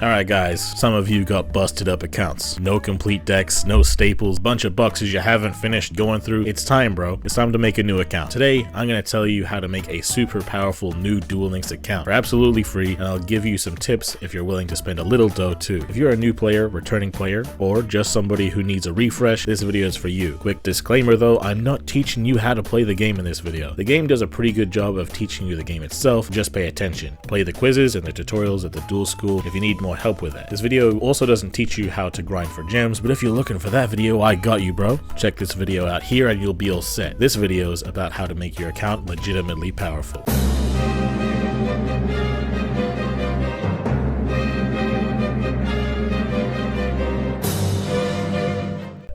Alright guys, some of you got busted up accounts. No complete decks, no staples, bunch of boxes you haven't finished going through. It's time, bro. It's time to make a new account. Today, I'm gonna tell you how to make a super powerful new Duel Links account for absolutely free, and I'll give you some tips if you're willing to spend a little dough too. If you're a new player, returning player, or just somebody who needs a refresh, this video is for you. Quick disclaimer though, I'm not teaching you how to play the game in this video. The game does a pretty good job of teaching you the game itself, just pay attention. Play the quizzes and the tutorials at the Duel School if you need more help with that. This video also doesn't teach you how to grind for gems, but if you're looking for that video, I got you, bro. Check this video out here and you'll be all set. This video is about how to make your account legitimately powerful.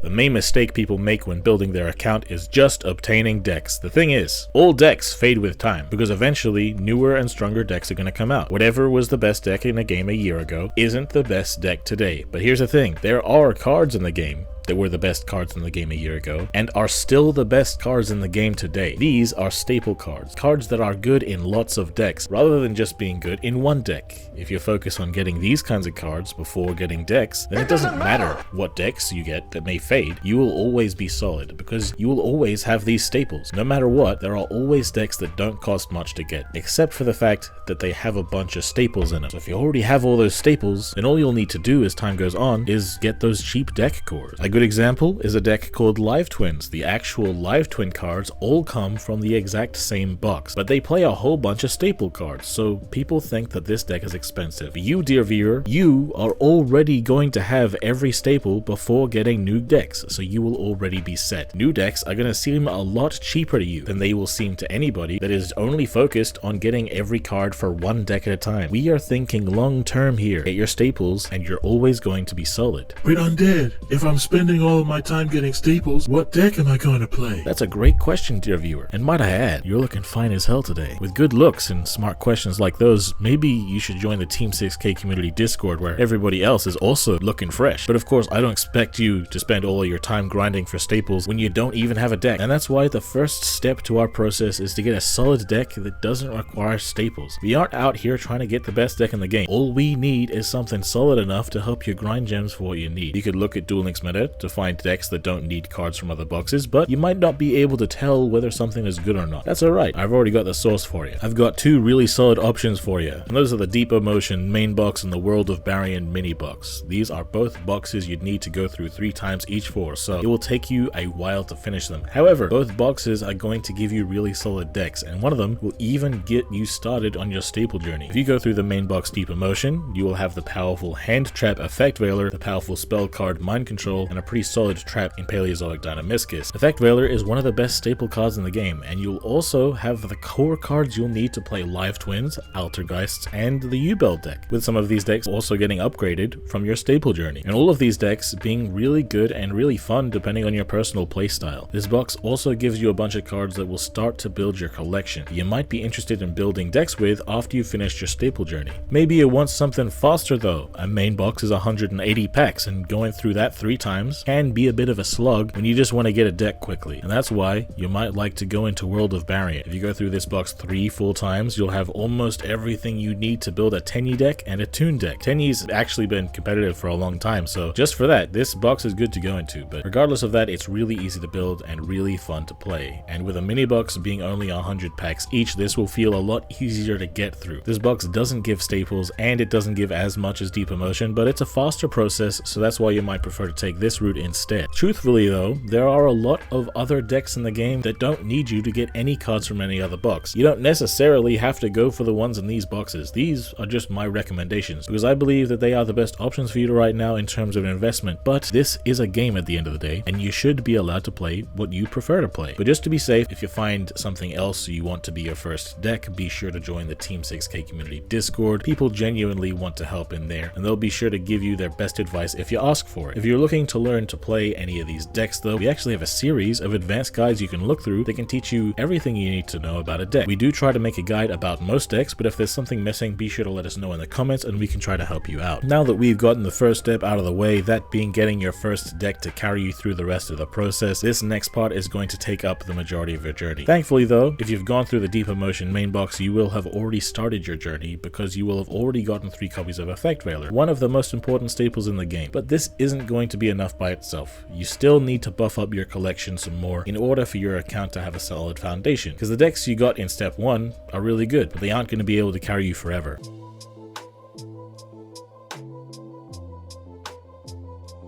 The main mistake people make when building their account is just obtaining decks. The thing is, all decks fade with time, because eventually newer and stronger decks are going to come out. Whatever was the best deck in a game a year ago isn't the best deck today. But here's the thing, there are cards in the game that were the best cards in the game a year ago, and are still the best cards in the game today. These are staple cards, cards that are good in lots of decks, rather than just being good in one deck. If you focus on getting these kinds of cards before getting decks, then it doesn't matter what decks you get that may fade, you will always be solid, because you will always have these staples. No matter what, there are always decks that don't cost much to get, except for the fact that they have a bunch of staples in them. So if you already have all those staples, then all you'll need to do as time goes on is get those cheap deck cores. A good example is a deck called Live Twins. The actual Live Twin cards all come from the exact same box, but they play a whole bunch of staple cards, so people think that this deck is expensive. You, dear viewer, you are already going to have every staple before getting new decks, so you will already be set. New decks are going to seem a lot cheaper to you than they will seem to anybody that is only focused on getting every card for one deck at a time. We are thinking long term here. Get your staples and you're always going to be solid. Wait, Undead, if I'm spending all of my time getting staples, what deck am I going to play? That's a great question, dear viewer. And might I add, you're looking fine as hell today. With good looks and smart questions like those, maybe you should join the Team 6K community Discord where everybody else is also looking fresh. But of course, I don't expect you to spend all of your time grinding for staples when you don't even have a deck. And that's why the first step to our process is to get a solid deck that doesn't require staples. We aren't out here trying to get the best deck in the game. All we need is something solid enough to help you grind gems for what you need. You could look at Duel Links meta to find decks that don't need cards from other boxes, but you might not be able to tell whether something is good or not. That's alright, I've already got the source for you. I've got two really solid options for you, and those are the Deep Emotion main box and the World of Barian mini box. These are both boxes you'd need to go through 3 times each for, so it will take you a while to finish them. However, both boxes are going to give you really solid decks, and one of them will even get you started on your staple journey. If you go through the main box Deep Emotion, you will have the powerful Hand Trap Effect Veiler, the powerful spell card Mind Control, and a pretty solid trap in Paleozoic Dynamiscus. Effect Veiler is one of the best staple cards in the game, and you'll also have the core cards you'll need to play Live Twins, Altergeists, and the U-Bell deck, with some of these decks also getting upgraded from your staple journey, and all of these decks being really good and really fun depending on your personal playstyle. This box also gives you a bunch of cards that will start to build your collection you might be interested in building decks with after you finished your staple journey. Maybe you want something faster though. A main box is 180 packs, and going through that 3 times can be a bit of a slug when you just want to get a deck quickly, and that's why you might like to go into World of Barian. If you go through this box 3 full times, you'll have almost everything you need to build a Tenyi deck and a Toon deck. Tenyi's actually been competitive for a long time, so just for that, this box is good to go into, but regardless of that, it's really easy to build and really fun to play. And with a mini box being only 100 packs each, this will feel a lot easier to get through. This box doesn't give staples, and it doesn't give as much as Deep Emotion, but it's a faster process, so that's why you might prefer to take this route instead. Truthfully though, there are a lot of other decks in the game that don't need you to get any cards from any other box. You don't necessarily have to go for the ones in these boxes. These are just my recommendations, because I believe that they are the best options for you right now in terms of investment, but this is a game at the end of the day, and you should be allowed to play what you prefer to play. But just to be safe, if you find something else you want to be your first deck, be sure to join the Team 6K community Discord. People genuinely want to help in there, and they'll be sure to give you their best advice if you ask for it. If you're looking to learn learn to play any of these decks though, we actually have a series of advanced guides you can look through that can teach you everything you need to know about a deck. We do try to make a guide about most decks, but if there's something missing, be sure to let us know in the comments and we can try to help you out. Now that we've gotten the first step out of the way, that being getting your first deck to carry you through the rest of the process, this next part is going to take up the majority of your journey. Thankfully though, if you've gone through the Deep Emotion main box, you will have already started your journey because you will have already gotten 3 copies of Effect Veiler, one of the most important staples in the game. But this isn't going to be enough by itself. You still need to buff up your collection some more in order for your account to have a solid foundation, because the decks you got in step 1 are really good, but they aren't going to be able to carry you forever.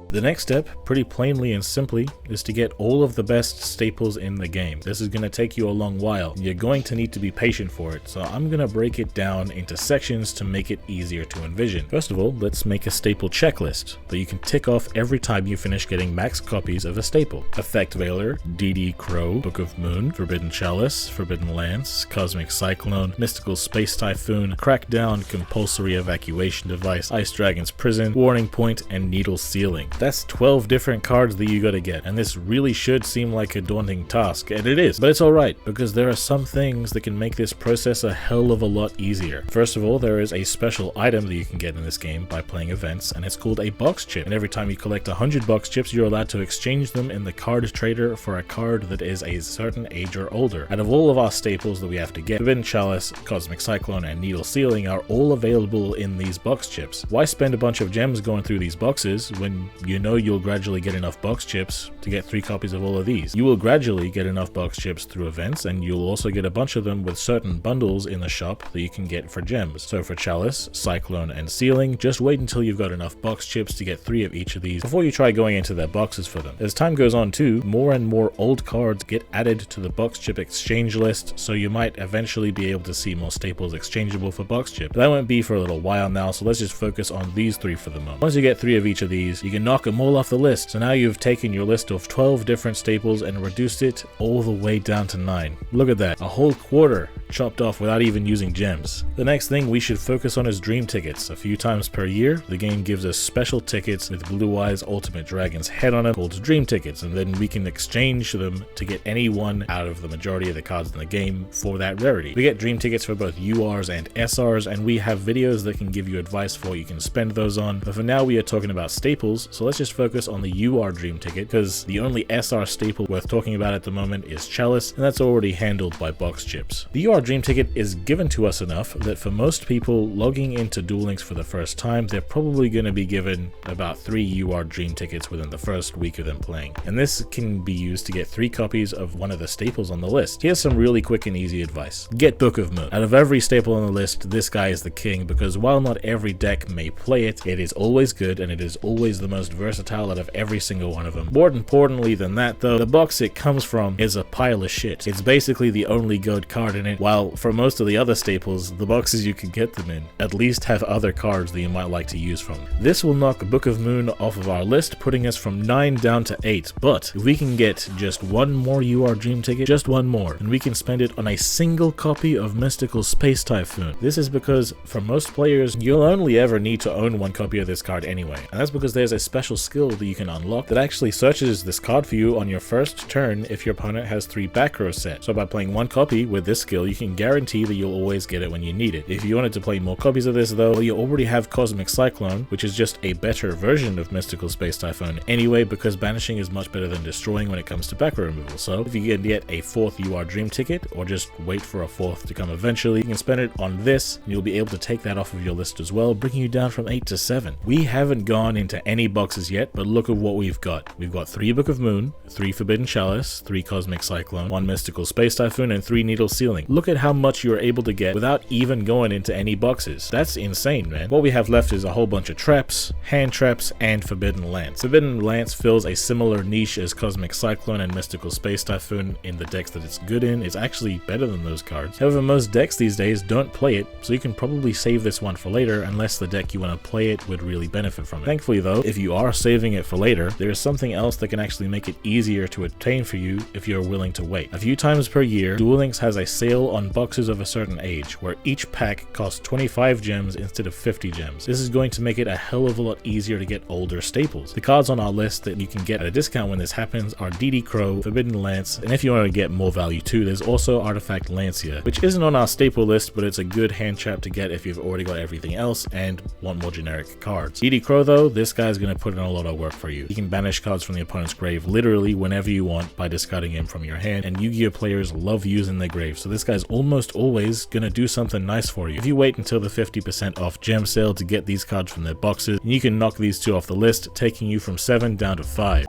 The next step, pretty plainly and simply, is to get all of the best staples in the game. This is going to take you a long while. You're going to need to be patient for it, so I'm going to break it down into sections to make it easier to envision. First of all, let's make a staple checklist that you can tick off every time you finish getting max copies of a staple. Effect Veiler, DD Crow, Book of Moon, Forbidden Chalice, Forbidden Lance, Cosmic Cyclone, Mystical Space Typhoon, Crackdown, Compulsory Evacuation Device, Ice Dragon's Prison, Warning Point, and Needle Sealing. That's 12 different cards that you gotta get, and this really should seem like a daunting task, and it is, but it's alright, because there are some things that can make this process a hell of a lot easier. First of all, there is a special item that you can get in this game by playing events, and it's called a box chip, and every time you collect 100 box chips, you're allowed to exchange them in the card trader for a card that is a certain age or older. Out of all of our staples that we have to get, Forbidden Chalice, Cosmic Cyclone, and Needle Sealing are all available in these box chips. Why spend a bunch of gems going through these boxes when you know you'll gradually get enough box chips to get 3 copies of all of these? You will gradually get enough box chips through events, and you'll also get a bunch of them with certain bundles in the shop that you can get for gems. So for Chalice, Cyclone, and Sealing, just wait until you've got enough box chips to get 3 of each of these before you try going into their boxes for them. As time goes on too, more and more old cards get added to the box chip exchange list, so you might eventually be able to see more staples exchangeable for box chip. But that won't be for a little while now, so let's just focus on these 3 for the moment. Once you get 3 of each of these, you can knock them all off the list. So now you've taken your list of 12 different staples and reduced it all the way down to 9. Look at that, a whole quarter chopped off without even using gems. The next thing we should focus on is dream tickets. A few times per year, the game gives us special tickets with Blue Eyes Ultimate Dragon's head on them called dream tickets, and then we can exchange them to get any one out of the majority of the cards in the game for that rarity. We get dream tickets for both URs and SRs, and we have videos that can give you advice for what you can spend those on, but for now we are talking about staples, so let's just focus on the UR dream ticket, because the only SR staple worth talking about at the moment is Chalice, and that's already handled by box chips. The UR dream ticket is given to us enough that for most people logging into Duel Links for the first time, they're probably going to be given about 3 UR dream tickets within the first week of them playing, and this can be used to get 3 copies of one of the staples on the list. Here's some really quick and easy advice. Get Book of Moon. Out of every staple on the list, this guy is the king, because while not every deck may play it, it is always good and it is always the most versatile out of every single one of them. More importantly than that though, the box it comes from is a pile of shit. It's basically the only good card in it, while for most of the other staples, the boxes you can get them in at least have other cards that you might like to use from. This will knock Book of Moon off of our list, putting us from 9 down to 8, but if we can get just 1 more UR dream ticket, just 1 more, and we can spend it on a single copy of Mystical Space Typhoon. This is because for most players, you'll only ever need to own 1 copy of this card anyway, and that's because there's a special skill that you can unlock that actually searches this card for you on your first turn if your opponent has 3 back row set. So by playing 1 copy with this skill, you can guarantee that you'll always get it when you need it. If you wanted to play more copies of this though, well, you already have Cosmic Cyclone, which is just a better version of Mystical Space Typhoon anyway, because banishing is much better than destroying when it comes to back row removal. So if you can get a 4th UR dream ticket, or just wait for a 4th to come eventually, you can spend it on this, and you'll be able to take that off of your list as well, bringing you down from 8 to 7. We haven't gone into any boxes yet, but look at what we've got. We've got 3 Book of Moon, 3 Forbidden Chalice, 3 Cosmic Cyclone, 1 Mystical Space Typhoon, and 3 Needle Sealing. Look at how much you're able to get without even going into any boxes. That's insane, man. What we have left is a whole bunch of traps, hand traps, and Forbidden Lance. Forbidden Lance fills a similar niche as Cosmic Cyclone and Mystical Space Typhoon in the decks that it's good in. It's actually better than those cards. However, most decks these days don't play it, so you can probably save this one for later unless the deck you want to play it would really benefit from it. Thankfully though, if you are are saving it for later, there is something else that can actually make it easier to obtain for you if you're willing to wait. A few times per year, Duel Links has a sale on boxes of a certain age, where each pack costs 25 gems instead of 50 gems. This is going to make it a hell of a lot easier to get older staples. The cards on our list that you can get at a discount when this happens are DD Crow, Forbidden Lance, and if you want to get more value too, there's also Artifact Lancia, which isn't on our staple list, but it's a good hand trap to get if you've already got everything else and want more generic cards. DD Crow though, this guy's going to put in a lot of work for you. You can banish cards from the opponent's grave literally whenever you want by discarding them from your hand, and Yu-Gi-Oh players love using their grave, so this guy's almost always going to do something nice for you. If you wait until the 50% off gem sale to get these cards from their boxes, you can knock these two off the list, taking you from 7 down to 5.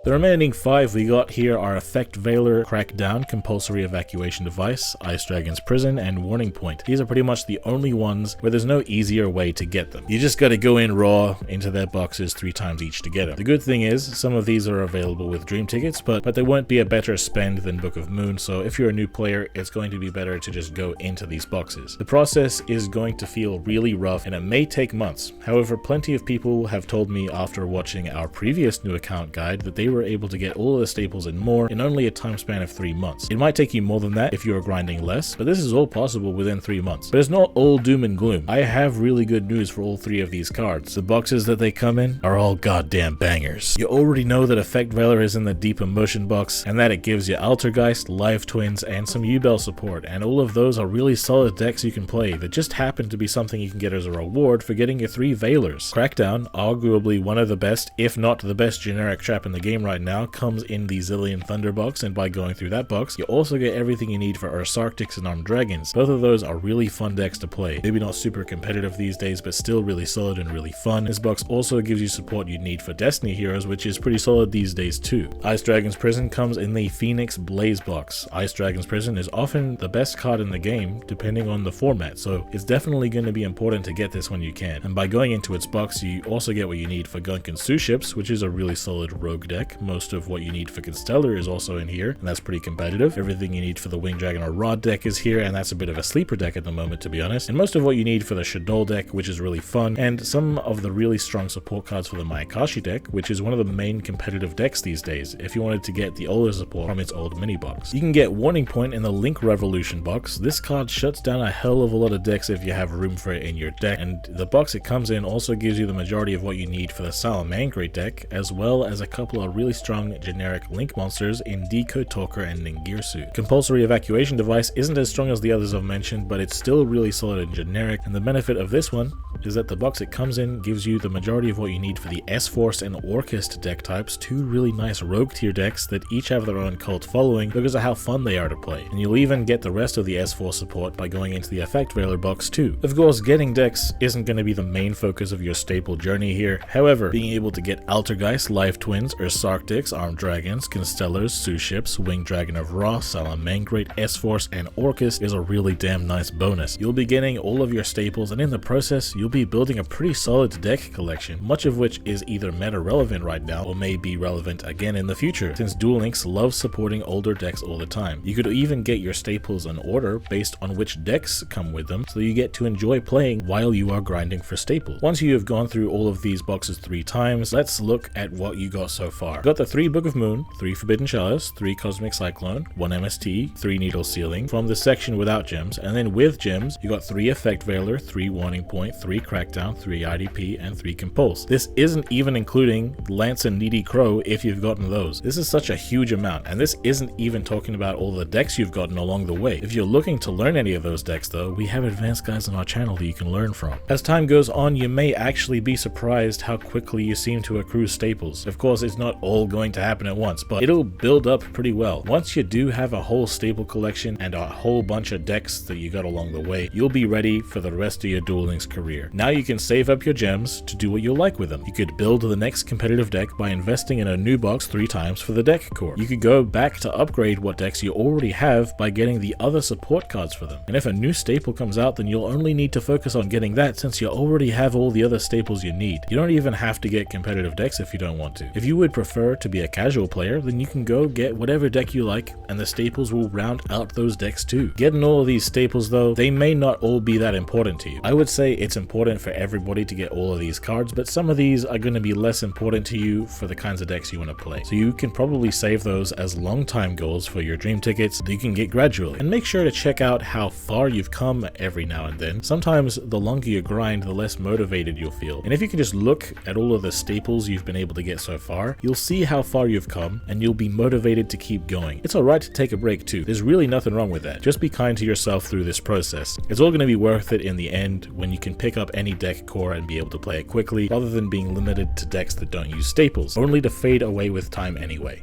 The remaining 5 we got here are Effect Veiler, Crackdown, Compulsory Evacuation Device, Ice Dragon's Prison, and Warning Point. These are pretty much the only ones where there's no easier way to get them. You just gotta go in raw into their boxes 3 times each to get them. The good thing is, some of these are available with Dream Tickets, but they won't be a better spend than Book of Moon, so if you're a new player, it's going to be better to just go into these boxes. The process is going to feel really rough, and it may take months. However, plenty of people have told me after watching our previous new account guide that they were able to get all of the staples and more in only a time span of 3 months. It might take you more than that if you are grinding less, but this is all possible within 3 months. But it's not all doom and gloom. I have really good news for all 3 of these cards. The boxes that they come in are all goddamn bangers. You already know that Effect Veiler is in the Deep Immersion box, and that it gives you Altergeist, Live Twins, and some U-Bell support, and all of those are really solid decks you can play that just happen to be something you can get as a reward for getting your 3 Veilers. Crackdown, arguably one of the best, if not the best generic trap in the game right now, comes in the Zillion Thunder box, and by going through that box, you also get everything you need for Ursa Arctics and Armed Dragons. Both of those are really fun decks to play. Maybe not super competitive these days, but still really solid and really fun. This box also gives you support you need for Destiny Heroes, which is pretty solid these days too. Ice Dragon's Prison comes in the Phoenix Blaze box. Ice Dragon's Prison is often the best card in the game, depending on the format, so it's definitely going to be important to get this when you can. And by going into its box, you also get what you need for Gunk and Sue Ships, which is a really solid rogue deck. Most of what you need for Constellar is also in here, and that's pretty competitive. Everything you need for the Winged Dragon or Rod deck is here, and that's a bit of a sleeper deck at the moment, to be honest. And most of what you need for the Shadol deck, which is really fun, and some of the really strong support cards for the Mayakashi deck, which is one of the main competitive decks these days, if you wanted to get the older support from its old mini box. You can get Warning Point in the Link Revolution box. This card shuts down a hell of a lot of decks if you have room for it in your deck, and the box it comes in also gives you the majority of what you need for the Salamangreat deck, as well as a couple of really strong generic Link monsters in Decode Talker and Ningirsu. Compulsory Evacuation Device isn't as strong as the others I've mentioned, but it's still really solid and generic, and the benefit of this one is that the box it comes in gives you the majority of what you need for the S-Force and Orchist deck types, 2 really nice rogue tier decks that each have their own cult following because of how fun they are to play, and you'll even get the rest of the S-Force support by going into the Effect Veiler box too. Of course, getting decks isn't going to be the main focus of your staple journey here, however, being able to get Altergeist, Live Twins, Ursa Arctics, Armed Dragons, Constellars, Sue Ships, Winged Dragon of Ra, Salamangreat, S-Force, and Orcus is a really damn nice bonus. You'll be getting all of your staples, and in the process, you'll be building a pretty solid deck collection, much of which is either meta relevant right now or may be relevant again in the future, since Duel Links loves supporting older decks all the time. You could even get your staples in order based on which decks come with them, so you get to enjoy playing while you are grinding for staples. Once you have gone through all of these boxes 3 times, let's look at what you got so far. You got the 3 Book of Moon, 3 Forbidden Chalice, 3 Cosmic Cyclone, 1 MST, 3 Needle Sealing from the section without gems, and then with gems, you got 3 Effect Veiler, 3 Warning Point, 3 Crackdown, 3 IDP, and 3 Compulse. This isn't even including Lance and Needy Crow if you've gotten those. This is such a huge amount, and this isn't even talking about all the decks you've gotten along the way. If you're looking to learn any of those decks though, we have advanced guides on our channel that you can learn from. As time goes on, you may actually be surprised how quickly you seem to accrue staples. Of course, it's not all going to happen at once, but it'll build up pretty well. Once you do have a whole staple collection and a whole bunch of decks that you got along the way, you'll be ready for the rest of your Duel Links career. Now you can save up your gems to do what you like with them. You could build the next competitive deck by investing in a new box 3 times for the deck core. You could go back to upgrade what decks you already have by getting the other support cards for them. And if a new staple comes out, then you'll only need to focus on getting that since you already have all the other staples you need. You don't even have to get competitive decks if you don't want to. If you would prefer prefer to be a casual player, then you can go get whatever deck you like, and the staples will round out those decks too. Getting all of these staples though, they may not all be that important to you. I would say it's important for everybody to get all of these cards, but some of these are going to be less important to you for the kinds of decks you want to play. So you can probably save those as long time goals for your dream tickets that you can get gradually. And make sure to check out how far you've come every now and then. Sometimes the longer you grind, the less motivated you'll feel. And if you can just look at all of the staples you've been able to get so far, you'll see how far you've come and you'll be motivated to keep going. It's alright to take a break too. There's really nothing wrong with that. Just be kind to yourself through this process. It's all going to be worth it in the end when you can pick up any deck core and be able to play it quickly, rather than being limited to decks that don't use staples, only to fade away with time anyway.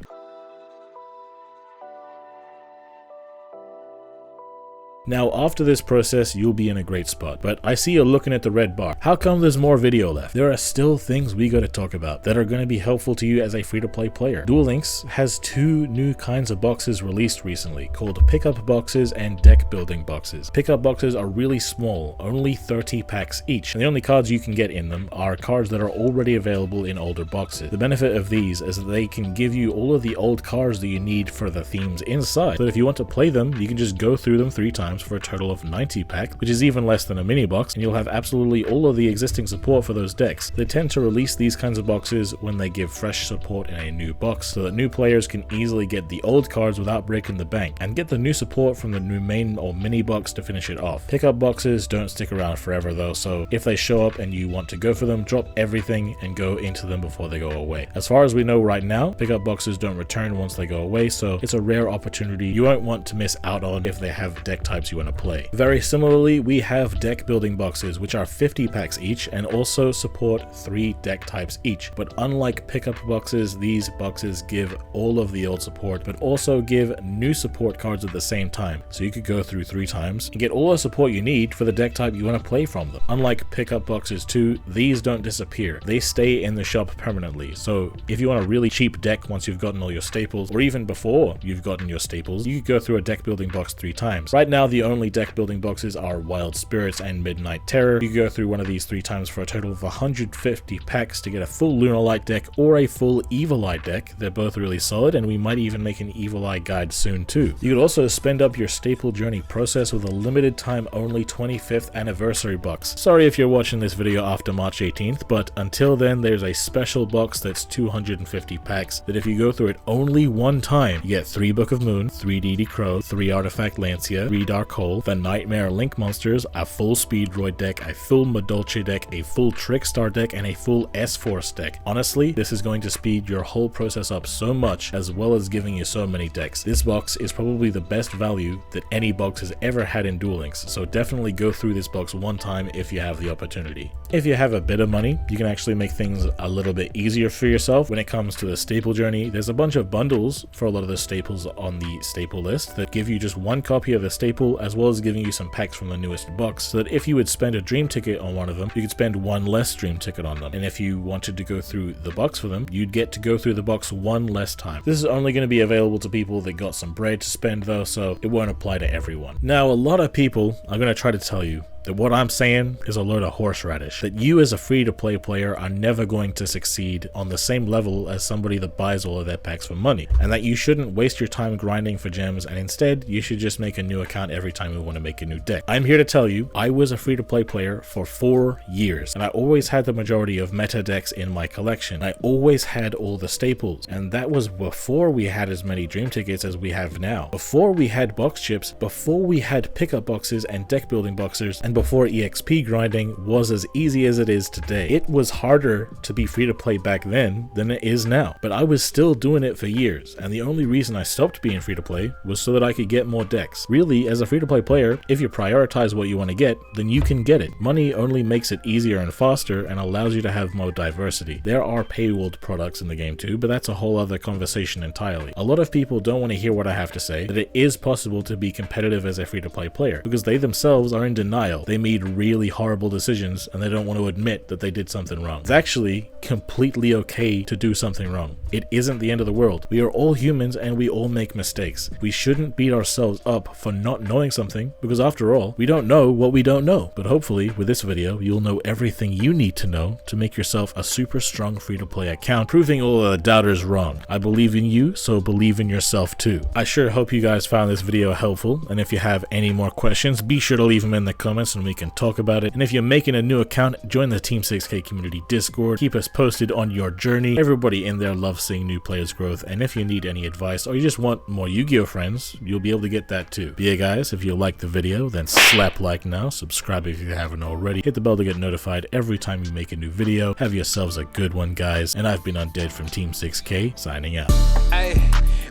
Now after this process, you'll be in a great spot, but I see you're looking at the red bar. How come there's more video left? There are still things we gotta talk about that are gonna be helpful to you as a free-to-play player. Duel Links has 2 new kinds of boxes released recently, called pickup boxes and deck building boxes. Pickup boxes are really small, only 30 packs each, and the only cards you can get in them are cards that are already available in older boxes. The benefit of these is that they can give you all of the old cards that you need for the themes inside, so if you want to play them, you can just go through them 3 times for a total of 90 packs, which is even less than a mini box, and you'll have absolutely all of the existing support for those decks. They tend to release these kinds of boxes when they give fresh support in a new box, so that new players can easily get the old cards without breaking the bank, and get the new support from the new main or mini box to finish it off. Pickup boxes don't stick around forever though, so if they show up and you want to go for them, drop everything and go into them before they go away. As far as we know right now, pickup boxes don't return once they go away, so it's a rare opportunity you won't want to miss out on if they have deck types you want to play. Very similarly, we have deck building boxes, which are 50 packs each and also support 3 deck types each. But unlike pickup boxes, these boxes give all of the old support, but also give new support cards at the same time. So you could go through 3 times and get all the support you need for the deck type you want to play from them. Unlike pickup boxes too, these don't disappear. They stay in the shop permanently. So if you want a really cheap deck once you've gotten all your staples, or even before you've gotten your staples, you could go through a deck building box 3 times. Right now, the only deck building boxes are Wild Spirits and Midnight Terror. You go through one of these 3 times for a total of 150 packs to get a full Lunar Light deck or a full Evil Eye deck. They're both really solid, and we might even make an Evil Eye guide soon too. You could also spend up your staple journey process with a limited time only 25th anniversary box. Sorry if you're watching this video after March 18th, but until then there's a special box that's 250 packs that if you go through it only 1 time, you get 3 Book of Moon, 3 DD Crow, 3 Artifact Lancia, 3 Dark Hole, the Nightmare Link monsters, a full Speed Droid deck, a full Madolche deck, a full Trickstar deck, and a full S-Force deck. Honestly, this is going to speed your whole process up so much, as well as giving you so many decks. This box is probably the best value that any box has ever had in Duel Links, so definitely go through this box 1 time if you have the opportunity. If you have a bit of money, you can actually make things a little bit easier for yourself when it comes to the staple journey. There's a bunch of bundles for a lot of the staples on the staple list that give you just 1 copy of the staple, as well as giving you some packs from the newest box, so that if you would spend a dream ticket on one of them, you could spend 1 less dream ticket on them. And if you wanted to go through the box for them, you'd get to go through the box 1 less time. This is only going to be available to people that got some bread to spend though, so it won't apply to everyone. Now, a lot of people are going to try to tell you that what I'm saying is a load of horseradish, that you as a free-to-play player are never going to succeed on the same level as somebody that buys all of their packs for money, and that you shouldn't waste your time grinding for gems, and instead you should just make a new account every time you want to make a new deck. I'm here to tell you, I was a free-to-play player for 4 years, and I always had the majority of meta decks in my collection. I always had all the staples, and that was before we had as many dream tickets as we have now, before we had box chips, before we had pickup boxes and deck building boxes, and before EXP grinding was as easy as it is today. It was harder to be free to play back then than it is now, but I was still doing it for years, and the only reason I stopped being free to play was so that I could get more decks. Really, as a free to play player, if you prioritize what you want to get, then you can get it. Money only makes it easier and faster and allows you to have more diversity. There are paywalled products in the game too, but that's a whole other conversation entirely. A lot of people don't want to hear what I have to say, that it is possible to be competitive as a free to play player, because they themselves are in denial failed. They made really horrible decisions and they don't want to admit that they did something wrong. It's actually completely okay to do something wrong. It isn't the end of the world. We are all humans and we all make mistakes. We shouldn't beat ourselves up for not knowing something, because after all, we don't know what we don't know. But hopefully with this video, you'll know everything you need to know to make yourself a super strong free-to-play account, proving all the doubters wrong. I believe in you, so believe in yourself too. I sure hope you guys found this video helpful, and if you have any more questions, be sure to leave them in the comments and we can talk about it. And if you're making a new account, join the Team 6K community Discord. Keep us posted on your journey. Everybody in there loves seeing new players' growth, and if you need any advice or you just want more Yu-Gi-Oh friends, you'll be able to get that too. But yeah guys, if you liked the video, then slap like now, subscribe if you haven't already, hit the bell to get notified every time we make a new video. Have yourselves a good one guys, and I've been Undead from Team 6K, signing out. Hey,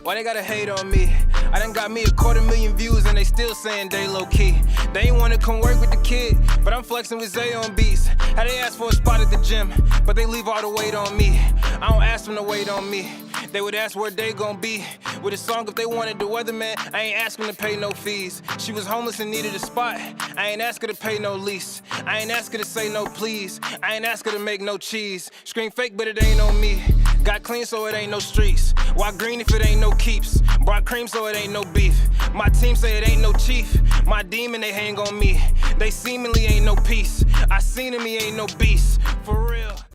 why they gotta hate on me? I done got me 250,000 views and they still saying they low key. They ain't wanna come work with the kid, but I'm flexing with Zay on beats. How they ask for a spot at the gym, but they leave all the weight on me. I don't ask them to wait on me. They would ask where they gon' be with a song if they wanted the weatherman. I ain't asking to pay no fees. She was homeless and needed a spot. I ain't ask her to pay no lease. I ain't ask her to say no please. I ain't ask her to make no cheese. Scream fake, but it ain't on me. Got clean so it ain't no streets. Why green if it ain't no keeps? Brought cream so it ain't no beef. My team say it ain't no chief. My demon they hang on me. They seemingly ain't no peace. I seen him, he ain't no beast. For real.